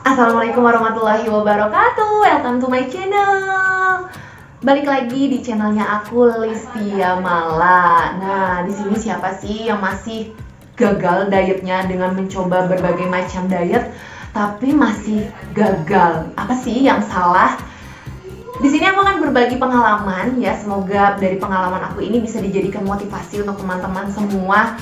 Assalamualaikum warahmatullahi wabarakatuh. Welcome to my channel. Balik lagi di channelnya aku, Listia Mala. Nah, di sini siapa sih yang masih gagal dietnya dengan mencoba berbagai macam diet tapi masih gagal? Apa sih yang salah? Di sini aku akan berbagi pengalaman ya, semoga dari pengalaman aku ini bisa dijadikan motivasi untuk teman-teman semua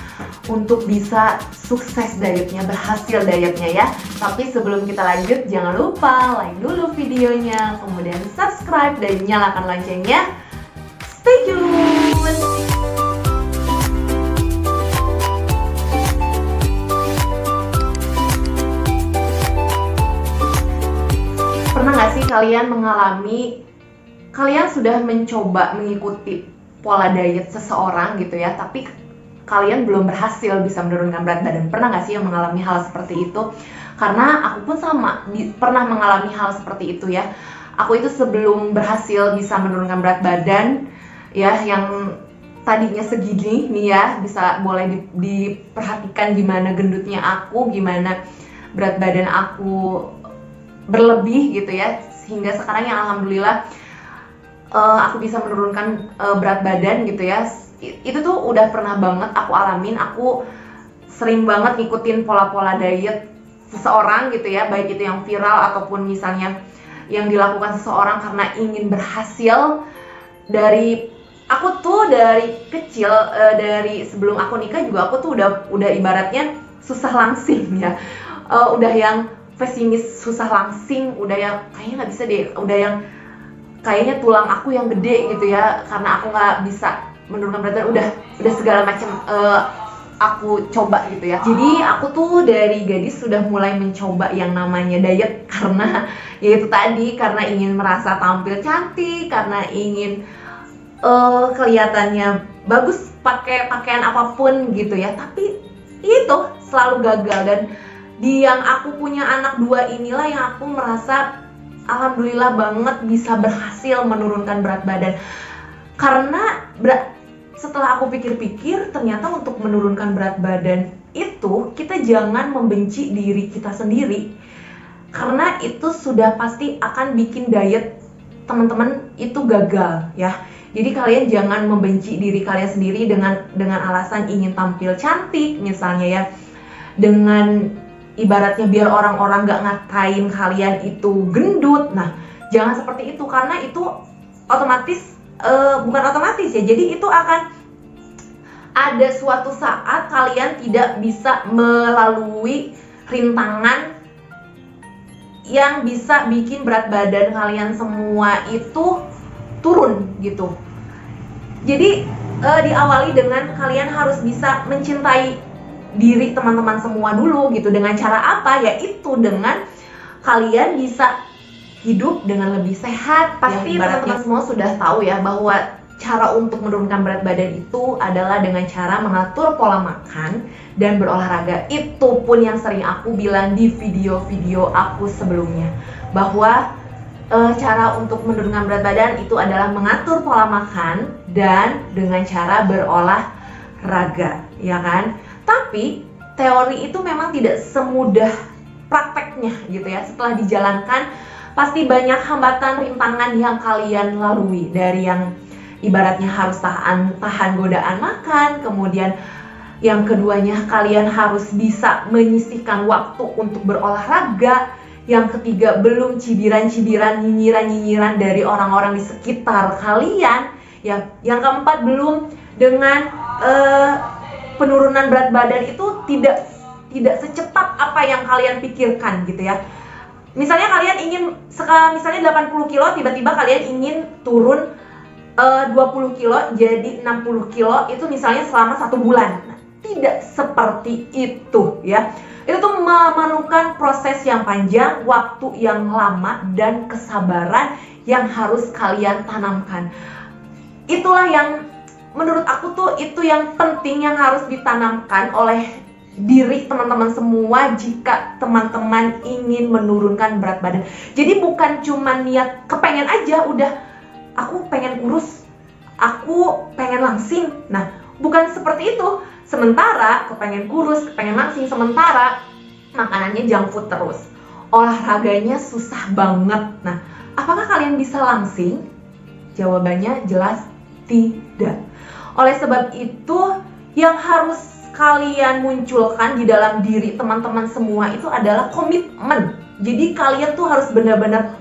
untuk bisa sukses dietnya, berhasil dietnya ya. Tapi sebelum kita lanjut, jangan lupa like dulu videonya, kemudian subscribe dan nyalakan loncengnya. Stay tune! Pernah gak sih kalian sudah mencoba mengikuti pola diet seseorang gitu ya, tapi kalian belum berhasil bisa menurunkan berat badan? Pernah gak sih yang mengalami hal seperti itu? Karena aku pun sama, pernah mengalami hal seperti itu ya. Aku itu sebelum berhasil bisa menurunkan berat badan ya, yang tadinya segini nih ya, bisa boleh diperhatikan gimana gendutnya aku, gimana berat badan aku berlebih gitu ya, sehingga sekarang yang alhamdulillah aku bisa menurunkan berat badan gitu ya. Itu tuh udah pernah banget aku alamin. Aku sering banget ngikutin pola-pola diet seseorang gitu ya, baik itu yang viral ataupun misalnya yang dilakukan seseorang karena ingin berhasil. Aku tuh dari kecil, dari sebelum aku nikah juga aku tuh udah ibaratnya susah langsing ya, udah yang pesimis, susah langsing, udah yang kayaknya nggak bisa deh, udah yang kayaknya tulang aku yang gede gitu ya, karena aku nggak bisa menurunkan berat badan. Udah segala macam aku coba gitu ya. Jadi aku tuh dari gadis sudah mulai mencoba yang namanya diet, karena ya itu tadi, karena ingin merasa tampil cantik, karena ingin kelihatannya bagus pakai pakaian apapun gitu ya. Tapi itu selalu gagal, dan di yang aku punya anak dua inilah yang aku merasa alhamdulillah banget bisa berhasil menurunkan berat badan. Karena setelah aku pikir-pikir, ternyata untuk menurunkan berat badan itu kita jangan membenci diri kita sendiri, karena itu sudah pasti akan bikin diet teman-teman itu gagal ya. Jadi kalian jangan membenci diri kalian sendiri dengan alasan ingin tampil cantik misalnya ya, dengan ibaratnya biar orang-orang gak ngatain kalian itu gendut. Nah, jangan seperti itu, karena itu otomatis, bukan otomatis ya, jadi itu akan ada suatu saat kalian tidak bisa melalui rintangan yang bisa bikin berat badan kalian semua itu turun gitu. Jadi diawali dengan kalian harus bisa mencintai diri teman-teman semua dulu gitu. Dengan cara apa? Yaitu dengan kalian bisa hidup dengan lebih sehat. Pasti ya, teman-teman semua sudah tahu ya bahwa cara untuk menurunkan berat badan itu adalah dengan cara mengatur pola makan dan berolahraga. Itu pun yang sering aku bilang di video-video aku sebelumnya, bahwa cara untuk menurunkan berat badan itu adalah mengatur pola makan dan dengan cara berolahraga, ya kan? Tapi teori itu memang tidak semudah prakteknya gitu ya. Setelah dijalankan pasti banyak hambatan, rintangan yang kalian lalui. Dari yang ibaratnya harus tahan godaan makan, kemudian yang keduanya kalian harus bisa menyisihkan waktu untuk berolahraga, yang ketiga belum cibiran-cibiran, nyinyiran-nyinyiran dari orang-orang di sekitar kalian, yang keempat belum dengan penurunan berat badan itu tidak secepat apa yang kalian pikirkan gitu ya. Misalnya kalian ingin misalnya 80 kilo, tiba-tiba kalian ingin turun 20 kilo jadi 60 kilo itu misalnya selama 1 bulan. Nah, tidak seperti itu ya. Itu tuh memerlukan proses yang panjang, waktu yang lama, dan kesabaran yang harus kalian tanamkan. Itulah yang menurut aku tuh itu yang penting, yang harus ditanamkan oleh diri teman-teman semua jika teman-teman ingin menurunkan berat badan. Jadi bukan cuma niat kepengen aja, udah aku pengen kurus, aku pengen langsing. Nah, bukan seperti itu. Sementara kepengen kurus, kepengen langsing, sementara makanannya junk food terus. olahraganya susah banget. Nah, apakah kalian bisa langsing? Jawabannya jelas tidak. Oleh sebab itu, yang harus kalian munculkan di dalam diri teman-teman semua itu adalah komitmen. Jadi kalian tuh harus benar-benar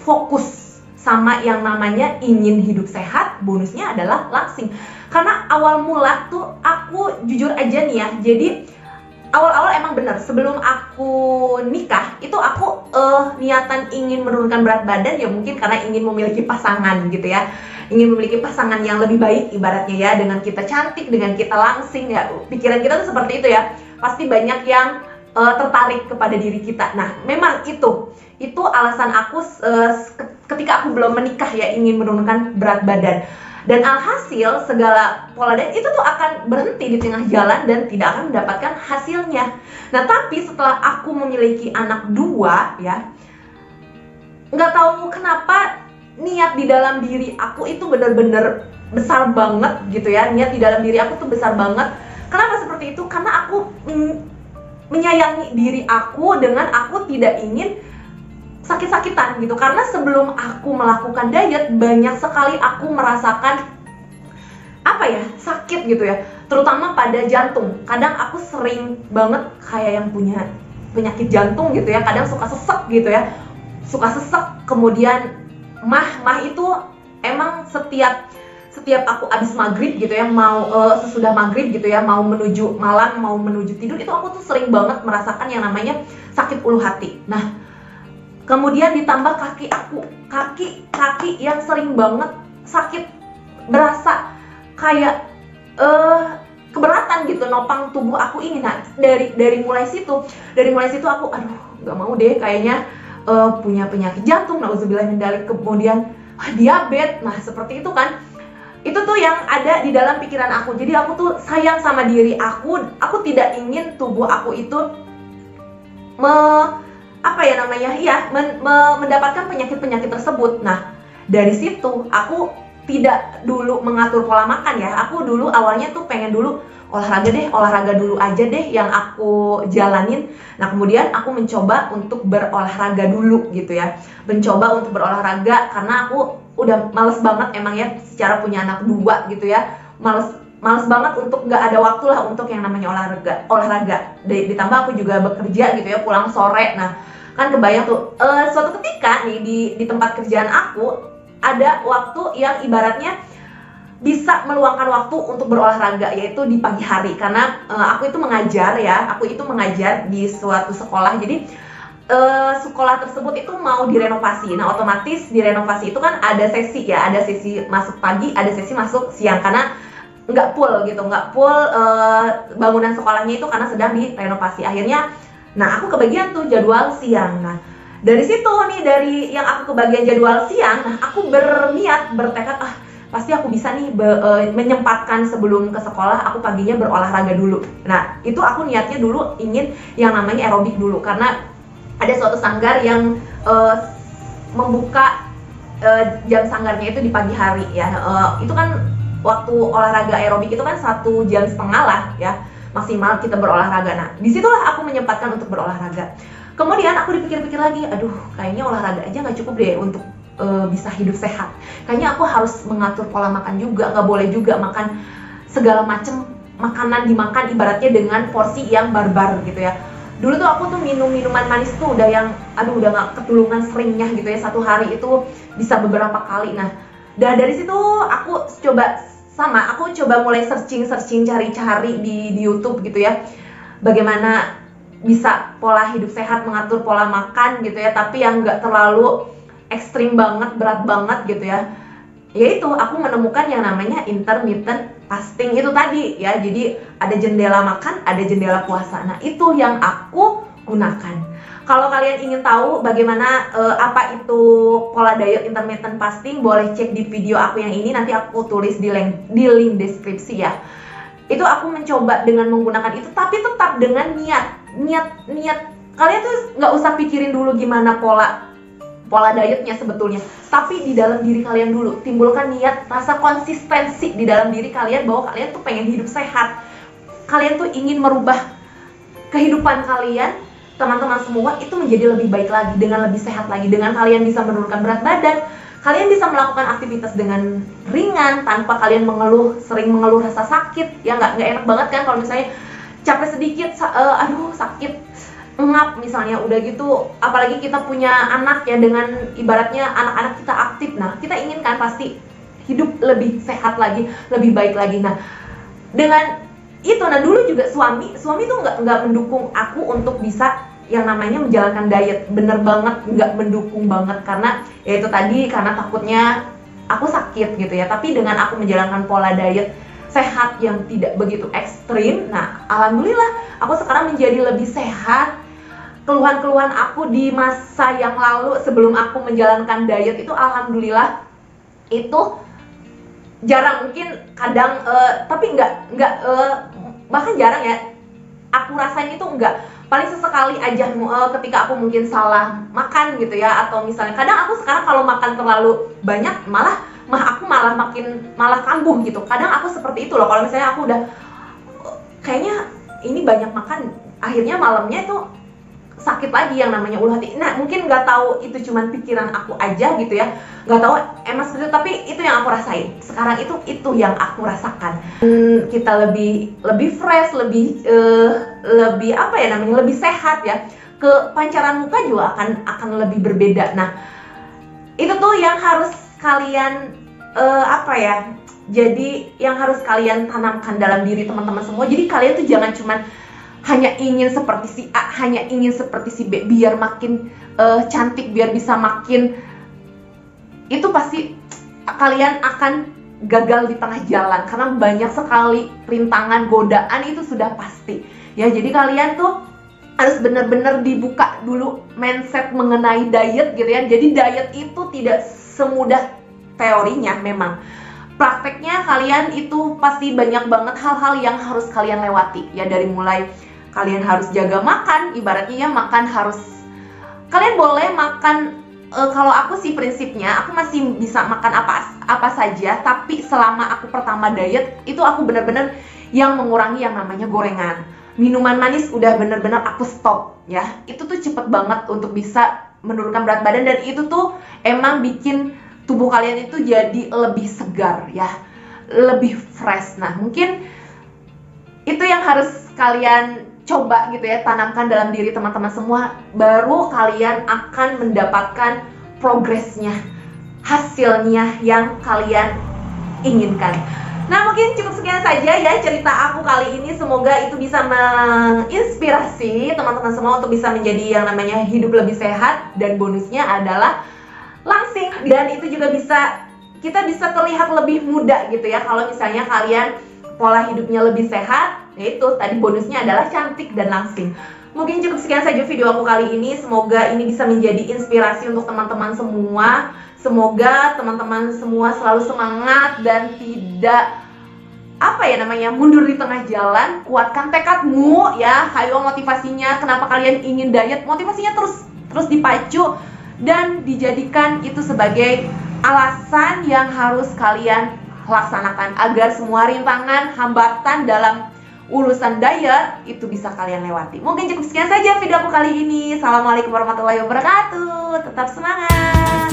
fokus sama yang namanya ingin hidup sehat. Bonusnya adalah langsing. Karena awal mula tuh aku jujur aja nih ya, jadi awal-awal emang bener, sebelum aku nikah itu aku niatan ingin menurunkan berat badan ya mungkin karena ingin memiliki pasangan gitu ya, ingin memiliki pasangan yang lebih baik ibaratnya ya, dengan kita cantik, dengan kita langsing ya, pikiran kita tuh seperti itu ya, pasti banyak yang tertarik kepada diri kita. Nah memang itu alasan aku ketika aku belum menikah ya, ingin menurunkan berat badan. Dan alhasil segala pola diet itu tuh akan berhenti di tengah jalan dan tidak akan mendapatkan hasilnya. Nah tapi setelah aku memiliki anak 2 ya, nggak tahu kenapa niat di dalam diri aku itu benar-benar besar banget gitu ya. Niat di dalam diri aku tuh besar banget. Kenapa seperti itu? Karena aku menyayangi diri aku dengan aku tidak ingin sakit-sakitan gitu. Karena sebelum aku melakukan diet, banyak sekali aku merasakan sakit gitu ya, terutama pada jantung. Kadang aku sering banget kayak yang punya penyakit jantung gitu ya, kadang suka sesek gitu ya, kemudian mah itu emang setiap aku abis maghrib gitu ya, mau sesudah maghrib gitu ya, mau menuju malam, mau menuju tidur, itu aku tuh sering banget merasakan yang namanya sakit ulu hati. Nah kemudian ditambah kaki aku, kaki yang sering banget sakit, berasa kayak keberatan gitu nopang tubuh aku ini. Nah dari mulai situ aku aduh nggak mau deh kayaknya punya penyakit jantung, nauzubillah min dzalik, kemudian diabetes. Nah seperti itu kan, itu tuh yang ada di dalam pikiran aku. Jadi aku tuh sayang sama diri aku tidak ingin tubuh aku itu mendapatkan penyakit-penyakit tersebut. Nah dari situ aku tidak dulu mengatur pola makan ya. Aku dulu awalnya tuh pengen dulu olahraga dulu aja deh yang aku jalanin. Nah kemudian aku mencoba untuk berolahraga dulu gitu ya, mencoba untuk berolahraga karena aku udah males banget emang ya, secara punya anak 2 gitu ya, males banget untuk nggak ada waktu lah untuk yang namanya olahraga. Ditambah aku juga bekerja gitu ya, pulang sore. Nah kan kebayang tuh suatu ketika nih di tempat kerjaan aku ada waktu yang ibaratnya bisa meluangkan waktu untuk berolahraga, yaitu di pagi hari. Karena aku itu mengajar di suatu sekolah. Jadi sekolah tersebut itu mau direnovasi. Nah otomatis direnovasi itu kan ada sesi ya, ada sesi masuk pagi, ada sesi masuk siang, karena nggak full bangunan sekolahnya itu karena sedang direnovasi. Akhirnya nah aku kebagian tuh jadwal siang. Nah dari situ nih, dari yang aku kebagian jadwal siang, nah aku bertekad pasti aku bisa nih menyempatkan sebelum ke sekolah, aku paginya berolahraga dulu. Nah itu aku niatnya dulu ingin yang namanya aerobik dulu, karena ada suatu sanggar yang membuka jam sanggarnya itu di pagi hari ya. Itu kan waktu olahraga aerobik itu kan 1,5 jam lah ya maksimal kita berolahraga. Nah disitulah aku menyempatkan untuk berolahraga. Kemudian aku dipikir-pikir lagi, aduh kayaknya olahraga aja nggak cukup deh untuk bisa hidup sehat. Kayaknya aku harus mengatur pola makan juga, nggak boleh juga makan segala macam makanan dimakan ibaratnya dengan porsi yang barbar gitu ya. Dulu tuh aku tuh minum minuman manis tuh udah yang udah nggak ketulungan seringnya gitu ya, satu hari itu bisa beberapa kali. Nah dari situ aku coba mulai searching cari-cari di YouTube gitu ya, bagaimana bisa pola hidup sehat, mengatur pola makan gitu ya, tapi yang nggak terlalu ekstrim banget, berat banget gitu ya. Yaitu aku menemukan yang namanya intermittent fasting itu tadi ya. Jadi ada jendela makan, ada jendela puasa. Nah itu yang aku gunakan. Kalau kalian ingin tahu bagaimana apa itu pola diet intermittent fasting, boleh cek di video aku yang ini, nanti aku tulis di link deskripsi ya. Itu aku mencoba dengan menggunakan itu, tapi tetap dengan niat. Kalian tuh nggak usah pikirin dulu gimana pola dietnya sebetulnya, tapi di dalam diri kalian dulu timbulkan niat, rasa konsistensi di dalam diri kalian bahwa kalian tuh pengen hidup sehat, kalian tuh ingin merubah kehidupan kalian teman-teman semua itu menjadi lebih baik lagi, dengan lebih sehat lagi, dengan kalian bisa menurunkan berat badan, kalian bisa melakukan aktivitas dengan ringan tanpa kalian sering mengeluh rasa sakit. Ya nggak enak banget kan kalau misalnya capek sedikit, aduh sakit, ngap misalnya, udah gitu. Apalagi kita punya anak ya, dengan ibaratnya anak-anak kita aktif, nah kita ingin kan pasti hidup lebih sehat lagi, lebih baik lagi. Nah dengan itu, nah dulu juga suami tuh nggak mendukung aku untuk bisa yang namanya menjalankan diet, bener banget nggak mendukung banget, karena ya itu tadi, karena takutnya aku sakit gitu ya. Tapi dengan aku menjalankan pola diet sehat yang tidak begitu ekstrim, nah alhamdulillah aku sekarang menjadi lebih sehat. Keluhan-keluhan aku di masa yang lalu sebelum aku menjalankan diet itu alhamdulillah itu jarang, mungkin kadang tapi nggak bahkan jarang ya aku rasain itu, enggak, paling sesekali aja ketika aku mungkin salah makan gitu ya, atau misalnya kadang aku sekarang kalau makan terlalu banyak aku malah kambuh gitu. Kadang aku seperti itu loh, kalau misalnya aku udah kayaknya ini banyak makan, akhirnya malamnya itu sakit lagi yang namanya ulu hati. Nah mungkin nggak tahu itu cuman pikiran aku aja gitu ya, nggak tahu emang seperti itu, tapi itu yang aku rasain sekarang, itu yang aku rasakan. Kita lebih fresh, lebih apa ya namanya, lebih sehat ya. Ke pancaran muka juga akan lebih berbeda. Nah itu tuh yang harus kalian apa ya, jadi yang harus kalian tanamkan dalam diri teman-teman semua. Jadi kalian tuh jangan cuman hanya ingin seperti si A, hanya ingin seperti si B, biar makin cantik, biar bisa makin, itu pasti kalian akan gagal di tengah jalan, karena banyak sekali rintangan, godaan, itu sudah pasti ya. Jadi kalian tuh harus benar-benar dibuka dulu mindset mengenai diet gitu ya. Jadi diet itu tidak semudah teorinya, memang prakteknya kalian itu pasti banyak banget hal-hal yang harus kalian lewati ya. Dari mulai kalian harus jaga makan, ibaratnya ya makan harus, kalian boleh makan, kalau aku sih prinsipnya aku masih bisa makan apa saja, tapi selama aku pertama diet itu aku benar-benar yang mengurangi yang namanya gorengan, minuman manis udah benar-benar aku stop ya. Itu tuh cepet banget untuk bisa menurunkan berat badan, dan itu tuh emang bikin tubuh kalian itu jadi lebih segar ya, lebih fresh. Nah mungkin itu yang harus kalian coba gitu ya, tanamkan dalam diri teman-teman semua, baru kalian akan mendapatkan progresnya, hasilnya yang kalian inginkan. Nah mungkin cukup sekian saja ya cerita aku kali ini. Semoga itu bisa menginspirasi teman-teman semua untuk bisa menjadi yang namanya hidup lebih sehat, dan bonusnya adalah langsing, dan itu juga kita bisa terlihat lebih muda gitu ya kalau misalnya kalian pola hidupnya lebih sehat. Yaitu tadi bonusnya adalah cantik dan langsing. Mungkin cukup sekian saja video aku kali ini. Semoga ini bisa menjadi inspirasi untuk teman-teman semua. Semoga teman-teman semua selalu semangat dan tidak mundur di tengah jalan. Kuatkan tekadmu ya. Hayo motivasinya, kenapa kalian ingin diet, motivasinya terus dipacu dan dijadikan itu sebagai alasan yang harus kalian laksanakan agar semua rintangan, hambatan dalam urusan diet itu bisa kalian lewati. Mungkin cukup sekian saja video aku kali ini. Assalamualaikum warahmatullahi wabarakatuh. Tetap semangat.